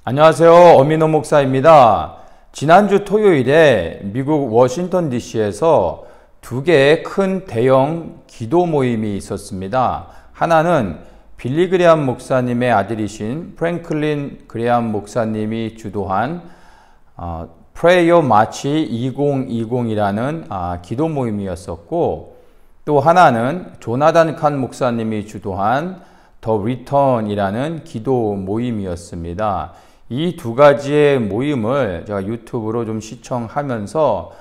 안녕하세요. 엄민호 목사입니다. 지난주 토요일에 미국 워싱턴 DC에서 두 개의 큰 대형 기도 모임이 있었습니다. 하나는 빌리 그레암 목사님의 아들이신 프랭클린 그레암 목사님이 주도한 Prayer March 2020이라는 기도 모임이었었고, 또 하나는 조나단 칸 목사님이 주도한 The Return이라는 기도 모임이었습니다. 이 두 가지의 모임을 제가 유튜브로 좀 시청하면서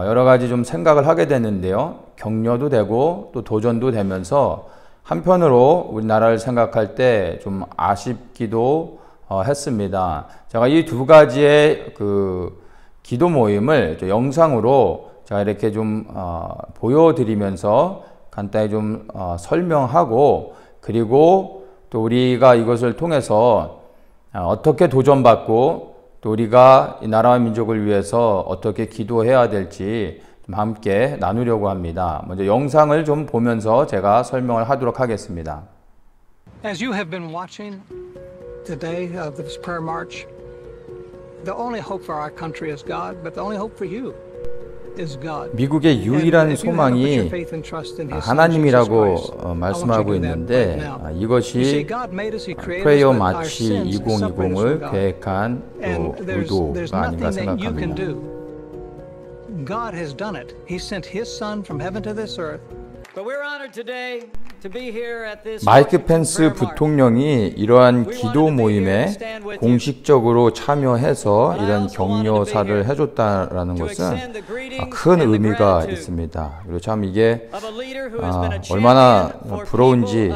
여러 가지 좀 생각을 하게 됐는데요. 격려도 되고 또 도전도 되면서 한편으로 우리나라를 생각할 때 좀 아쉽기도 했습니다. 제가 이 두 가지의 그 기도 모임을 영상으로 제가 이렇게 좀 보여드리면서 간단히 좀 설명하고, 그리고 또 우리가 이것을 통해서 어떻게 도전받고 또 우리가 이 나라와 민족을 위해서 어떻게 기도해야 될지 좀 함께 나누려고 합니다. 먼저 영상을 좀 보면서 제가 설명을 하도록 하겠습니다. As you have been watching today of this prayer march, the only hope for our country is God, but the only hope for you is God. 미국의 유일한 소망이 하나님이라고 말씀하고 있는데, 이것이 프레이어 마치 2020을 계획한 또 의도가 아닌가 생각합니다. God has done it. He sent His Son from heaven to this earth. 마이크 펜스 부통령이 이러한 기도 모임에 공식적으로 참여해서 이런 격려사를 해줬다라는 것은 큰 의미가 있습니다. 그리고 참 이게 얼마나 부러운지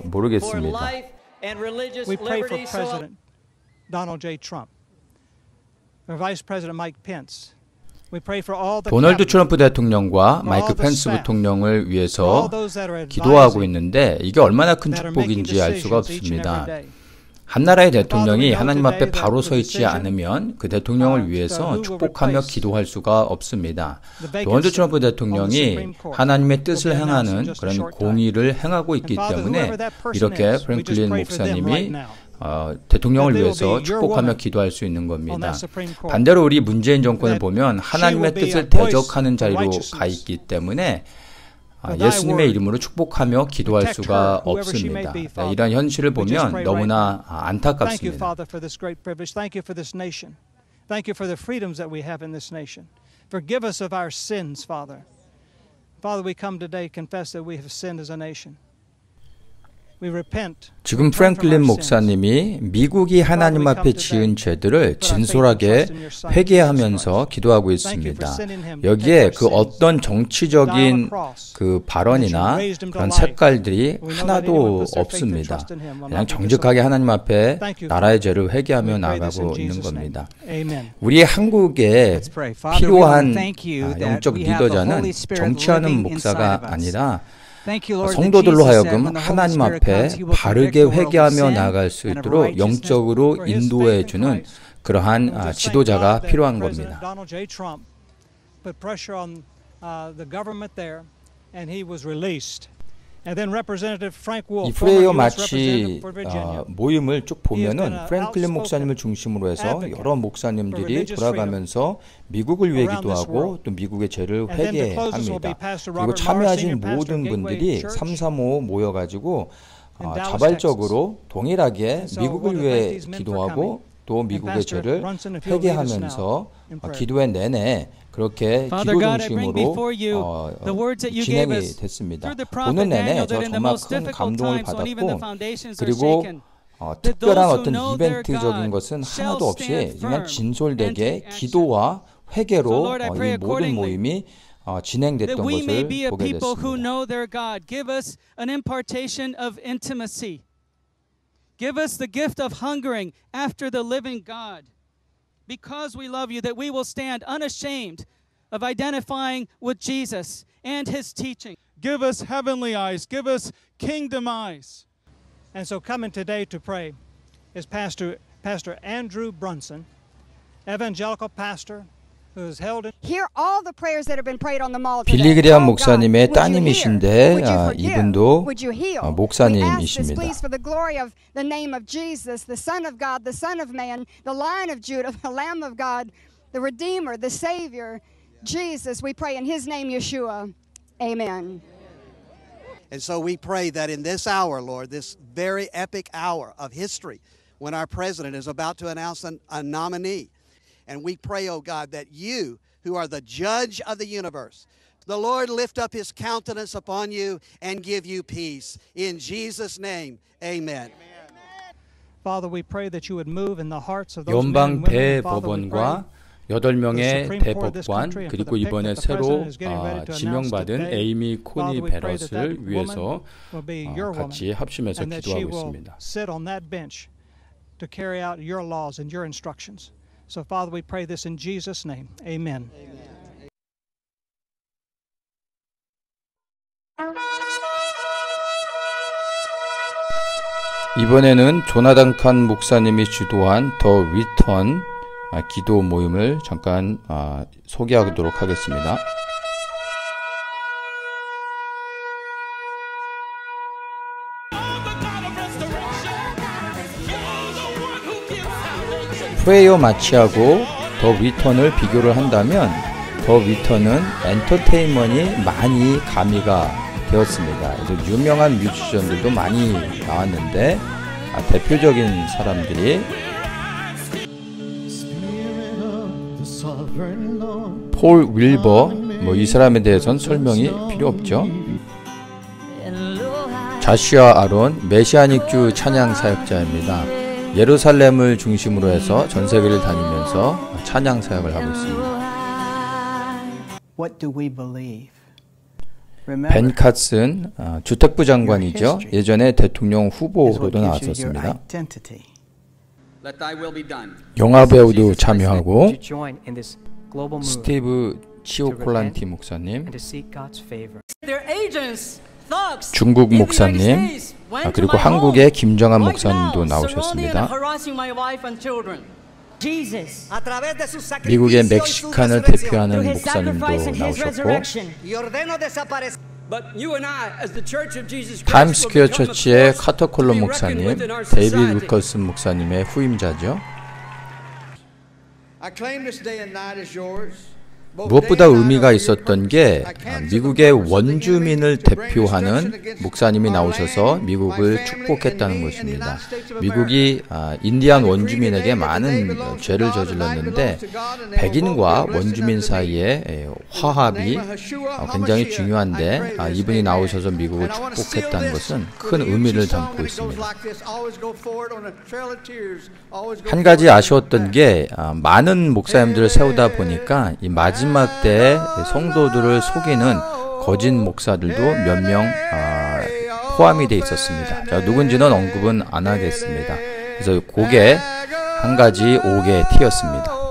모르겠습니다. We pray for President Donald J. Trump, for Vice President Mike Pence. 도널드 트럼프 대통령과 마이크 펜스 부통령을 위해서 기도하고 있는데, 이게 얼마나 큰 축복인지 알 수가 없습니다. 한 나라의 대통령이 하나님 앞에 바로 서 있지 않으면 그 대통령을 위해서 축복하며 기도할 수가 없습니다. 도널드 트럼프 대통령이 하나님의 뜻을 행하는 그런 공의를 행하고 있기 때문에 이렇게 프랭클린 목사님이 대통령을 위해서 축복하며 기도할 수 있는 겁니다. 반대로 우리 문재인 정권을 보면 하나님의 뜻을 대적하는 자리로 가 있기 때문에 예수님의 이름으로 축복하며 기도할 수가 없습니다. 이런 현실을 보면 너무나 안타깝습니다. Thank you for the freedoms that we have in this nation. Forgive us of our sins, Father. Father, we come today confess that we have sinned as a nation. 지금 프랭클린 목사님이 미국이 하나님 앞에 지은 죄들을 진솔하게 회개하면서 기도하고 있습니다. 여기에 그 어떤 정치적인 그 발언이나 그런 색깔들이 하나도 없습니다. 그냥 정직하게 하나님 앞에 나라의 죄를 회개하며 나아가고 있는 겁니다. 우리 한국에 필요한 영적 리더자는 정치하는 목사가 아니라 성도들로 하여금 하나님 앞에 바르게 회개하며 나아갈 수 있도록 영적으로 인도해주는 그러한 지도자가 필요한 겁니다. 이 프레이어 마치 모임을 쭉 보면은 프랭클린 목사님을 중심으로 해서 여러 목사님들이 돌아가면서 미국을 위해 기도하고 또 미국의 죄를 회개합니다. 그리고 참여하신 모든 분들이 335 모여가지고 자발적으로 동일하게 미국을 위해 기도하고 또 미국의 죄를 회개하면서 기도회 내내 그렇게 기도 중심으로 진행이 됐습니다. 보는 내내 저 정말 큰 감동을 받았고, 그리고 특별한 어떤 이벤트적인 것은 하나도 없이 그냥 진솔되게 기도와 회개로 이 모든 모임이 진행됐던 것을 보게 됐습니다. Give us the gift of hungering after the living God. Because we love you, that we will stand unashamed of identifying with Jesus and His teaching. Give us heavenly eyes. Give us kingdom eyes. And so coming today to pray is Pastor Andrew Brunson, evangelical pastor who is held in Hear all the prayers that have been prayed on the mall 빌리 today. 그레함 Oh, God, 목사님의 would you hear? 따님이신데 Would you forgive? 이분도 Would you heal? We ask this, 목사님이십니다. please, for the glory of the name of Jesus, the Son of God, the Son of Man, the Lion of Judah, the Lamb of God, the Redeemer, the Savior, Jesus. We pray in His name, Yeshua. Amen. And so we pray that in this hour, Lord, this very epic hour of history, when our president is about to announce a nominee, and we pray, oh God, that you, who are the judge of the universe, the Lord lift up His countenance upon you and give you peace. In Jesus' name, amen. Father, we pray that you would move in the hearts of those men and 연방 women. Father, we pray 대법원과 8명의 대법관 그리고 이번에 새로 지명받은 에이미 코니 베럿을 위해서 같이 합심해서 and that she 기도하고 will 있습니다. sit on that bench to carry out your laws and your instructions. So, Father, we pray this in Jesus' name. Amen. 이번에는 조나단 칸 목사님이 주도한 더 리턴 기도 모임을 잠깐 소개하도록 하겠습니다. 프레이어 마치하고 더 리턴을 비교를 한다면 더 리턴은 엔터테인먼이 많이 가미가 되었습니다. 그래서 유명한 뮤지션들도 많이 나왔는데 대표적인 사람들이 폴 윌버, 이 사람에 대해서는 설명이 필요 없죠. 자슈아 아론, 메시아닉주 찬양 사역자입니다. 예루살렘을 중심으로 해서 전 세계를 다니면서 찬양 사역을 하고 있습니다. What do we believe? 벤 카슨 주택부 장관이죠. 예전에 대통령 후보로도 나왔었습니다. 영화 배우도 참여하고 스티브 치오콜란티 목사님, 중국 목사님, 그리고 한국의 김정한 목사님도 나오셨습니다. 미국의 멕시칸을 대표하는 목사님도 나오셨고 타임스퀘어 처치의 카터 콜럼 목사님, 데이비드 루커슨 목사님의 후임자죠. 무엇보다 의미가 있었던 게 미국의 원주민을 대표하는 목사님이 나오셔서 미국을 축복했다는 것입니다. 미국이 인디안 원주민에게 많은 죄를 저질렀는데 백인과 원주민 사이의 화합이 굉장히 중요한데 이분이 나오셔서 미국을 축복했다는 것은 큰 의미를 담고 있습니다. 한 가지 아쉬웠던 게 많은 목사님들을 세우다 보니까 이 마지막 때 성도들을 속이는 거짓 목사들도 몇 명 포함이 되어 있었습니다. 자, 누군지는 언급은 안 하겠습니다. 그래서 그게 한 가지 옥의 티였습니다.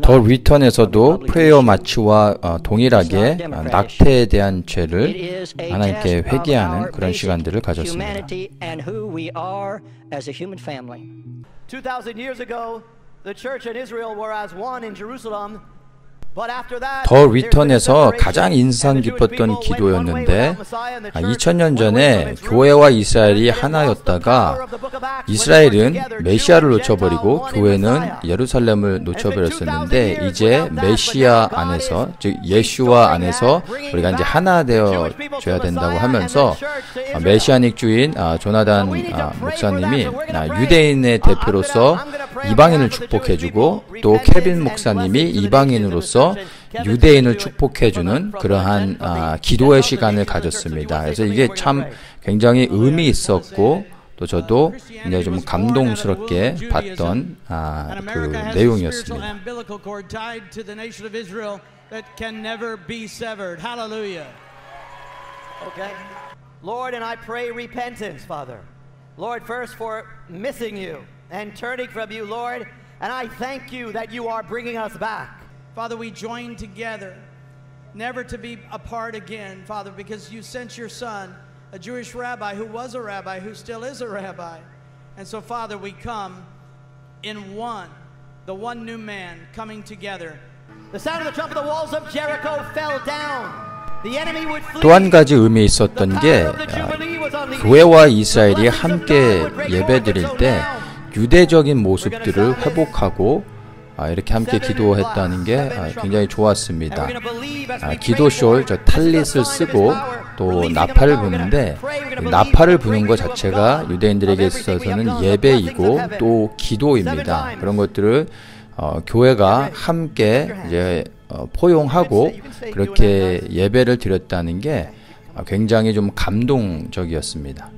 더 리턴에서도 프레이어 마치와 동일하게 낙태에 대한 죄를 하나님께 회개하는 그런 시간들을 가졌습니다. 2,000 years ago, the church in Israel were as one in Jerusalem. 더 리턴에서 가장 인상 깊었던 기도였는데 2000년 전에 교회와 이스라엘이 하나였다가 이스라엘은 메시아를 놓쳐버리고 교회는 예루살렘을 놓쳐버렸었는데 이제 메시아 안에서 즉 예슈와 안에서 우리가 이제 하나 되어줘야 된다고 하면서 메시아닉주인 조나단 목사님이 유대인의 대표로서 이방인을 축복해주고 또 케빈 목사님이 이방인으로서 유대인을 축복해주는 그러한 기도의 시간을 가졌습니다. 그래서 이게 참 굉장히 의미 있었고 또 저도 굉장히 좀 감동스럽게 봤던 그 내용이었습니다. Lord, and I pray repentance, Father. Lord, first for missing you and turning from you, Lord, and I thank you that you are bringing us back. Father, we join together, never to be apart again, Father, because you sent your son, a Jewish rabbi who was a rabbi, who still is a rabbi, And so, Father, we come in one, the one new man coming together. The sound of the trump of the walls of Jericho fell down. The enemy would flee. 또 한 가지 의미 있었던 게 교회와 이스라엘이 함께 예배드릴 때 유대적인 모습들을 회복하고 이렇게 함께 기도했다는 게 굉장히 좋았습니다. 기도쇼, 저 탈릿을 쓰고 또 나팔을 부는데 나팔을 부는 것 자체가 유대인들에게 있어서는 예배이고 또 기도입니다. 그런 것들을 교회가 함께 이제 포용하고 그렇게 예배를 드렸다는 게 굉장히 좀 감동적이었습니다.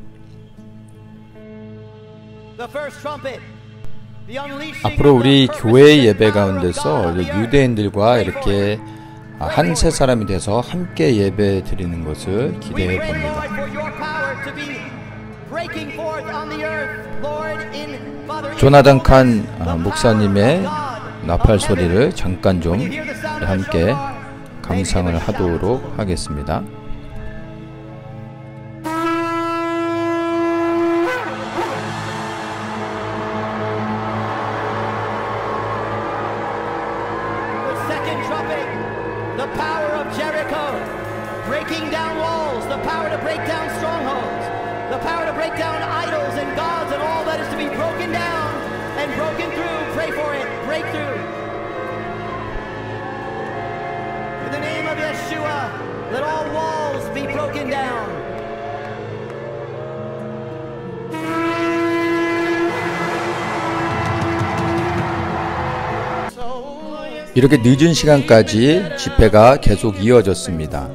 앞으로 우리 교회의 예배 가운데서 유대인들과 이렇게 한 세 사람이 돼서 함께 예배 드리는 것을 기대해 봅니다. 조나단 칸 목사님의 나팔 소리를 잠깐 좀 함께 감상을 하도록 하겠습니다. Breaking down walls, the power to break down strongholds, the power to break down idols and gods and all that is to be broken down and broken through. Pray for it, breakthrough. In the name of Yeshua, let all walls be broken down. 이렇게 늦은 시간까지 집회가 계속 이어졌습니다.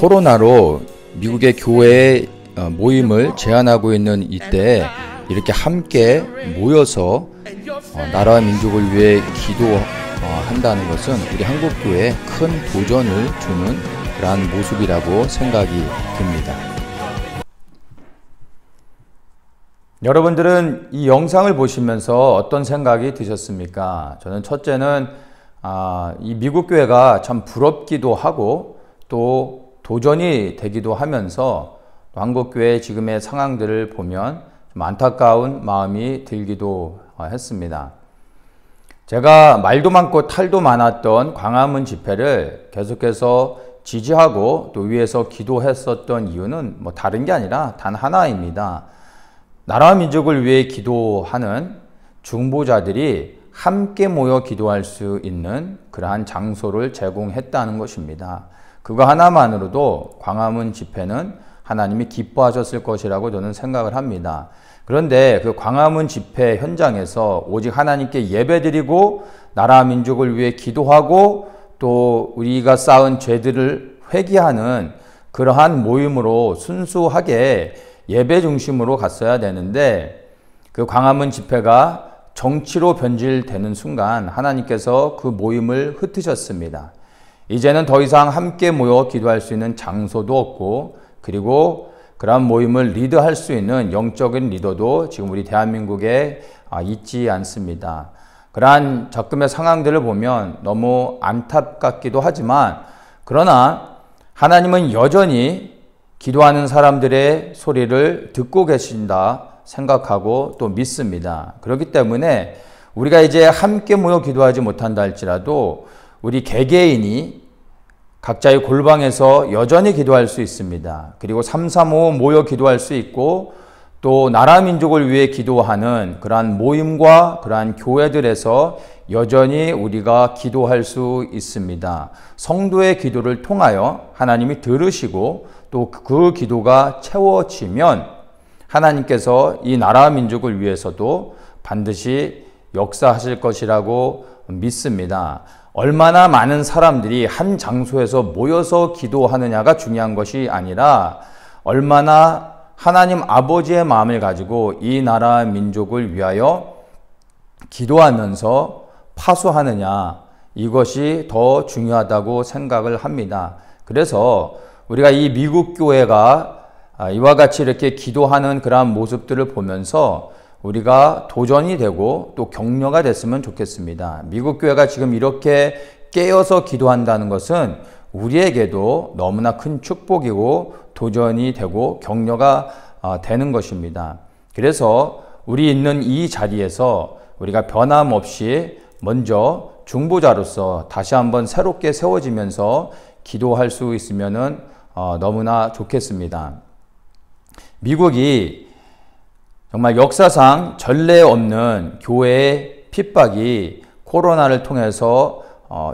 코로나로 미국의 교회의 모임을 제한하고 있는 이때 이렇게 함께 모여서 나라와 민족을 위해 기도한다는 것은 우리 한국교회에 큰 도전을 주는 그러한 모습이라고 생각이 듭니다. 여러분들은 이 영상을 보시면서 어떤 생각이 드셨습니까? 저는 첫째는 이 미국 교회가 참 부럽기도 하고 또 도전이 되기도 하면서 한국교회의 지금의 상황들을 보면 좀 안타까운 마음이 들기도 했습니다. 제가 말도 많고 탈도 많았던 광화문 집회를 계속해서 지지하고 또 위에서 기도했었던 이유는 뭐 다른 게 아니라 단 하나입니다. 나라와 민족을 위해 기도하는 중보자들이 함께 모여 기도할 수 있는 그러한 장소를 제공했다는 것입니다. 그거 하나만으로도 광화문 집회는 하나님이 기뻐하셨을 것이라고 저는 생각을 합니다. 그런데 그 광화문 집회 현장에서 오직 하나님께 예배드리고 나라 민족을 위해 기도하고 또 우리가 쌓은 죄들을 회개하는 그러한 모임으로 순수하게 예배 중심으로 갔어야 되는데 그 광화문 집회가 정치로 변질되는 순간 하나님께서 그 모임을 흩으셨습니다. 이제는 더 이상 함께 모여 기도할 수 있는 장소도 없고 그리고 그런 모임을 리드할 수 있는 영적인 리더도 지금 우리 대한민국에 있지 않습니다. 그러한 적금의 상황들을 보면 너무 안타깝기도 하지만 그러나 하나님은 여전히 기도하는 사람들의 소리를 듣고 계신다 생각하고 또 믿습니다. 그렇기 때문에 우리가 이제 함께 모여 기도하지 못한다 할지라도 우리 개개인이 각자의 골방에서 여전히 기도할 수 있습니다. 그리고 335 모여 기도할 수 있고 또 나라 민족을 위해 기도하는 그러한 모임과 그러한 교회들에서 여전히 우리가 기도할 수 있습니다. 성도의 기도를 통하여 하나님이 들으시고 또 그 기도가 채워지면 하나님께서 이 나라 민족을 위해서도 반드시 역사하실 것이라고 믿습니다. 얼마나 많은 사람들이 한 장소에서 모여서 기도하느냐가 중요한 것이 아니라 얼마나 하나님 아버지의 마음을 가지고 이 나라 민족을 위하여 기도하면서 파수하느냐 이것이 더 중요하다고 생각을 합니다. 그래서 우리가 이 미국 교회가 이와 같이 이렇게 기도하는 그러한 모습들을 보면서 우리가 도전이 되고 또 격려가 됐으면 좋겠습니다. 미국 교회가 지금 이렇게 깨어서 기도한다는 것은 우리에게도 너무나 큰 축복이고 도전이 되고 격려가 되는 것입니다. 그래서 우리 있는 이 자리에서 우리가 변함없이 먼저 중보자로서 다시 한번 새롭게 세워지면서 기도할 수 있으면은 너무나 좋겠습니다. 미국이 정말 역사상 전례 없는 교회의 핍박이 코로나를 통해서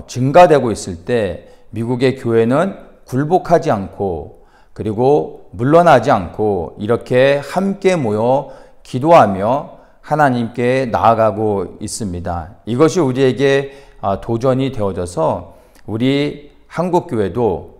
증가되고 있을 때 미국의 교회는 굴복하지 않고 그리고 물러나지 않고 이렇게 함께 모여 기도하며 하나님께 나아가고 있습니다. 이것이 우리에게 도전이 되어져서 우리 한국교회도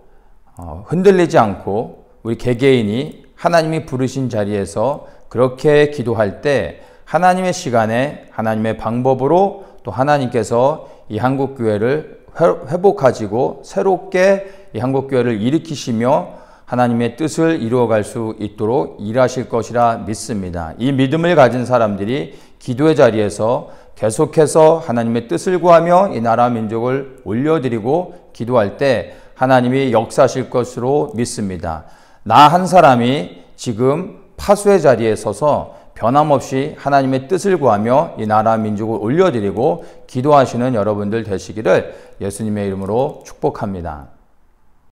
흔들리지 않고 우리 개개인이 하나님이 부르신 자리에서 그렇게 기도할 때 하나님의 시간에 하나님의 방법으로 또 하나님께서 이 한국교회를 회복하시고 새롭게 이 한국교회를 일으키시며 하나님의 뜻을 이루어갈 수 있도록 일하실 것이라 믿습니다. 이 믿음을 가진 사람들이 기도의 자리에서 계속해서 하나님의 뜻을 구하며 이 나라 민족을 올려드리고 기도할 때 하나님이 역사하실 것으로 믿습니다. 나 한 사람이 지금 파수의 자리에 서서 변함없이 하나님의 뜻을 구하며 이 나라 민족을 올려드리고 기도하시는 여러분들 되시기를 예수님의 이름으로 축복합니다.